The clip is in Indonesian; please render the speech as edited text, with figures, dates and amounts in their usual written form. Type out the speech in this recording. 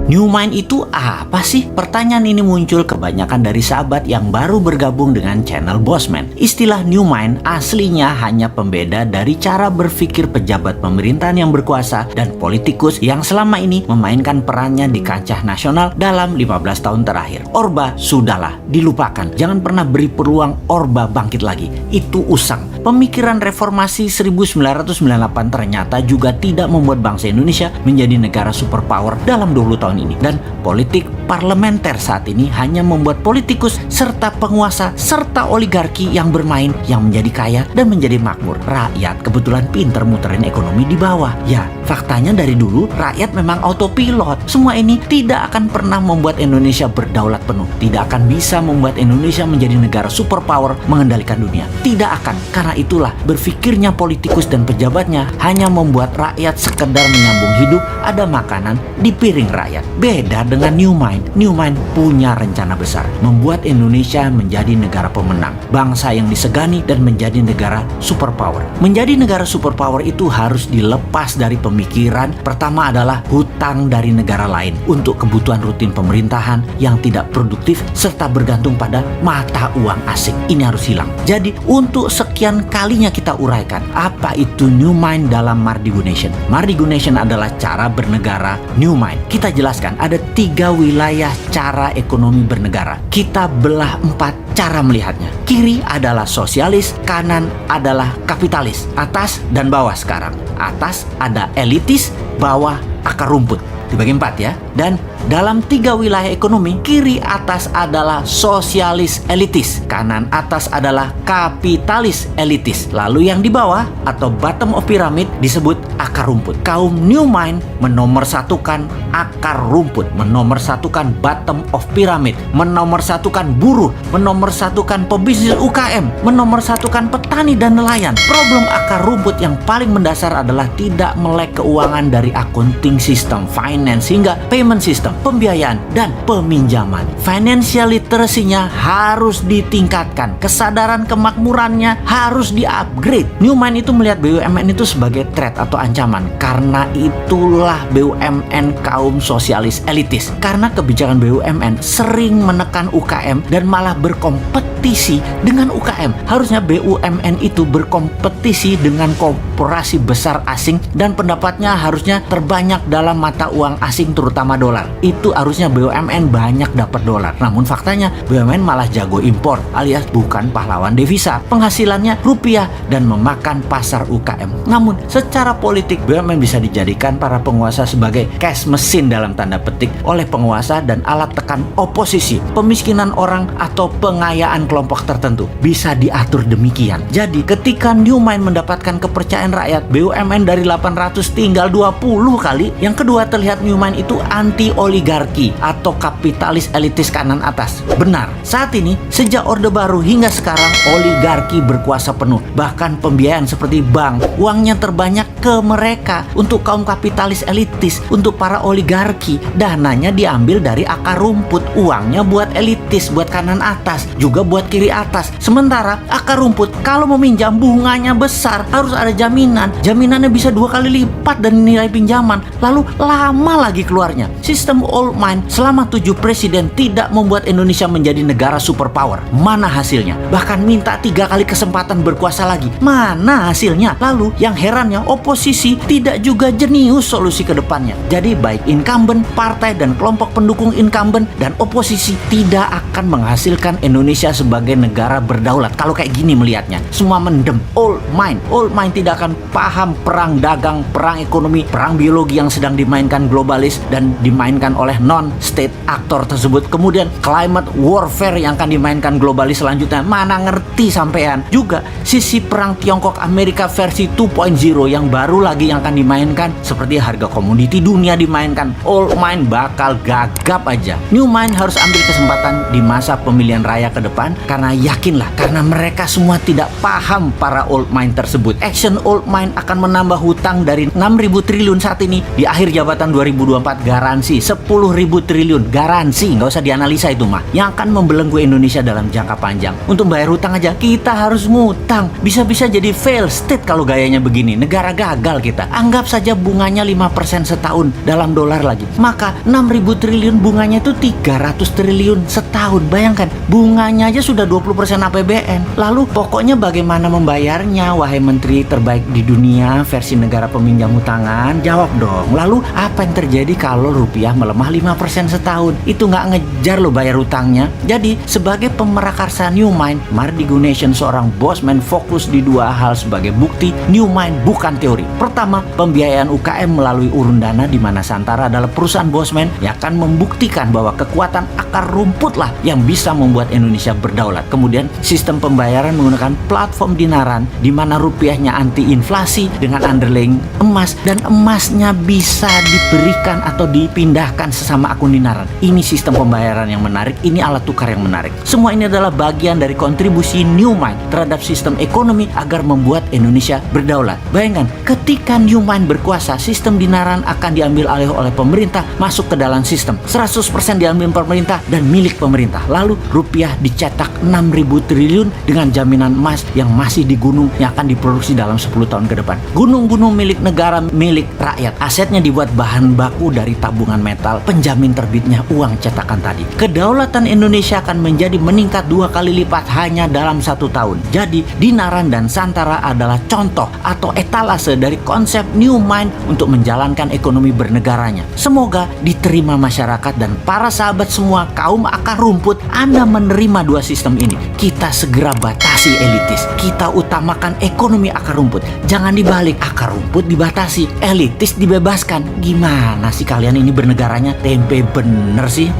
New Mind itu apa sih? Pertanyaan ini muncul kebanyakan dari sahabat yang baru bergabung dengan channel Bossman. Istilah New Mind aslinya hanya pembeda dari cara berpikir pejabat pemerintahan yang berkuasa dan politikus yang selama ini memainkan perannya di kancah nasional dalam 15 tahun terakhir. Orba sudahlah, dilupakan. Jangan pernah beri peluang Orba bangkit lagi. Itu usang. Pemikiran reformasi 1998 ternyata juga tidak membuat bangsa Indonesia menjadi negara superpower dalam 20 tahun ini. Dan politik parlementer saat ini hanya membuat politikus serta penguasa serta oligarki yang bermain yang menjadi kaya dan menjadi makmur. Rakyat kebetulan pinter muterin ekonomi di bawah. Ya, faktanya dari dulu rakyat memang autopilot. Semua ini tidak akan pernah membuat Indonesia berdaulat penuh. Tidak akan bisa membuat Indonesia menjadi negara superpower mengendalikan dunia. Tidak akan. Karena itulah berpikirnya politikus dan pejabatnya hanya membuat rakyat sekedar menyambung hidup, ada makanan di piring rakyat. Beda dengan New Mind. New Mind punya rencana besar, membuat Indonesia menjadi negara pemenang, bangsa yang disegani dan menjadi negara superpower. Menjadi negara superpower itu harus dilepas dari pemikiran pertama adalah hutang dari negara lain untuk kebutuhan rutin pemerintahan yang tidak produktif serta bergantung pada mata uang asing. Ini harus hilang. Jadi untuk sekian kalinya kita uraikan apa itu New Mind dalam Mardigu Nation. Mardigu Nation adalah cara bernegara New Mind. Kita jelaskan ada 3 wilayah cara ekonomi bernegara. Kita belah 4 cara melihatnya. Kiri adalah sosialis, kanan adalah kapitalis, atas dan bawah sekarang. Atas ada elitis, bawah akar rumput. Dibagi 4 ya. Dan dalam 3 wilayah ekonomi, kiri atas adalah sosialis elitis, kanan atas adalah kapitalis elitis. Lalu yang di bawah atau bottom of pyramid disebut akar rumput. Kaum New Mind menomorsatukan akar rumput, menomorsatukan bottom of pyramid, menomorsatukan buruh, menomorsatukan pebisnis UKM, menomorsatukan petani dan nelayan. Problem akar rumput yang paling mendasar adalah tidak melek keuangan dari accounting system, finance hingga payment system, pembiayaan dan peminjaman. Financial literacy-nya harus ditingkatkan, kesadaran kemakmurannya harus di-upgrade. New Mind itu melihat BUMN itu sebagai threat atau ancaman. Karena itulah BUMN kaum sosialis elitis. Karena kebijakan BUMN sering menekan UKM dan malah berkompetisi dengan UKM. Harusnya BUMN itu berkompetisi dengan korporasi besar asing dan pendapatnya harusnya terbanyak dalam mata uang asing terutama dolar. Itu harusnya BUMN banyak dapat dolar. Namun faktanya BUMN malah jago impor alias bukan pahlawan devisa. Penghasilannya rupiah dan memakan pasar UKM. Namun secara politik BUMN bisa dijadikan para penguasa sebagai cash mesin dalam tanda petik oleh penguasa dan alat tekan oposisi. Pemiskinan orang atau pengayaan kelompok tertentu bisa diatur demikian. Jadi ketika New Mind mendapatkan kepercayaan rakyat, BUMN dari 800 tinggal 20 kali. Yang kedua, terlihat New Mind itu anti oligarki atau kapitalis elitis kanan atas. Benar, saat ini sejak Orde Baru hingga sekarang oligarki berkuasa penuh. Bahkan pembiayaan seperti bank, uangnya terbanyak ke mereka. Untuk kaum kapitalis elitis, untuk para oligarki, dananya diambil dari akar rumput. Uangnya buat elitis, buat kanan atas, juga buat kiri atas. Sementara akar rumput kalau meminjam bunganya besar, harus ada jaminan. Jaminannya bisa 2 kali lipat dari nilai pinjaman. Lalu lama lagi keluarnya. Sistem old mind selama 7 presiden tidak membuat Indonesia menjadi negara superpower. Mana hasilnya? Bahkan minta 3 kali kesempatan berkuasa lagi. Mana hasilnya? Lalu yang herannya oposisi tidak juga jenius solusi ke depannya. Jadi baik incumbent, partai dan kelompok pendukung incumbent dan oposisi tidak akan menghasilkan Indonesia sebagai negara berdaulat. Kalau kayak gini melihatnya, semua mendem. Old mind tidak akan paham perang dagang, perang ekonomi, perang biologi yang sedang dimainkan globalis dan dimainkan oleh non-state aktor tersebut. Kemudian climate warfare yang akan dimainkan globalis selanjutnya, mana ngerti sampean. Juga sisi perang Tiongkok Amerika versi 2.0 yang baru lagi yang akan dimainkan, seperti harga komoditi dunia dimainkan. Old mind bakal gagap aja. New Mind harus ambil kesempatan di masa pemilihan raya ke depan, karena yakinlah, karena mereka semua tidak paham para old mind tersebut. Action old gold mine akan menambah hutang dari 6.000 triliun saat ini di akhir jabatan 2024, garansi 10.000 triliun, garansi, nggak usah dianalisa itu mah, yang akan membelenggu Indonesia dalam jangka panjang. Untuk bayar hutang aja kita harus ngutang, bisa-bisa jadi fail state kalau gayanya begini, negara gagal kita. Anggap saja bunganya 5% setahun dalam dolar lagi, maka 6.000 triliun bunganya itu 300 triliun setahun. Bayangkan, bunganya aja sudah 20% APBN. Lalu pokoknya bagaimana membayarnya, wahai menteri terbaik di dunia versi negara peminjam hutangan? Jawab dong. Lalu apa yang terjadi kalau rupiah melemah 5% setahun? Itu nggak ngejar lo bayar hutangnya. Jadi sebagai pemerakarsa New Mind, Mardi Gunasion seorang bosman fokus di dua hal sebagai bukti New Mind bukan teori. Pertama, pembiayaan UKM melalui urun dana, di mana Santara adalah perusahaan bosman yang akan membuktikan bahwa kekuatan akar rumput lah yang bisa membuat Indonesia berdaulat. Kemudian sistem pembayaran menggunakan platform dinaran, di mana rupiahnya anti inflasi dengan underlying emas, dan emasnya bisa diberikan atau dipindahkan sesama akun dinaran. Ini sistem pembayaran yang menarik, ini alat tukar yang menarik. Semua ini adalah bagian dari kontribusi New Mind terhadap sistem ekonomi agar membuat Indonesia berdaulat. Bayangkan, ketika New Mind berkuasa, sistem dinaran akan diambil alih oleh pemerintah, masuk ke dalam sistem 100% diambil pemerintah dan milik pemerintah. Lalu rupiah dicetak 6.000 triliun dengan jaminan emas yang masih di gunung yang akan diproduksi dalam 10 tahun ke depan. Gunung-gunung milik negara, milik rakyat. Asetnya dibuat bahan baku dari tabungan metal, penjamin terbitnya uang cetakan tadi. Kedaulatan Indonesia akan menjadi meningkat 2 kali lipat hanya dalam 1 tahun. Jadi dinaran dan Santara adalah contoh atau etalase dari konsep New Mind untuk menjalankan ekonomi bernegaranya. Semoga diterima masyarakat dan para sahabat semua kaum akar rumput. Anda menerima dua sistem ini. Kita segera batasi elitis. Kita utamakan ekonomi akar rumput. Jangan dibalik, akar rumput dibatasi, elitis dibebaskan. Gimana sih kalian ini bernegaranya? Tempe bener sih.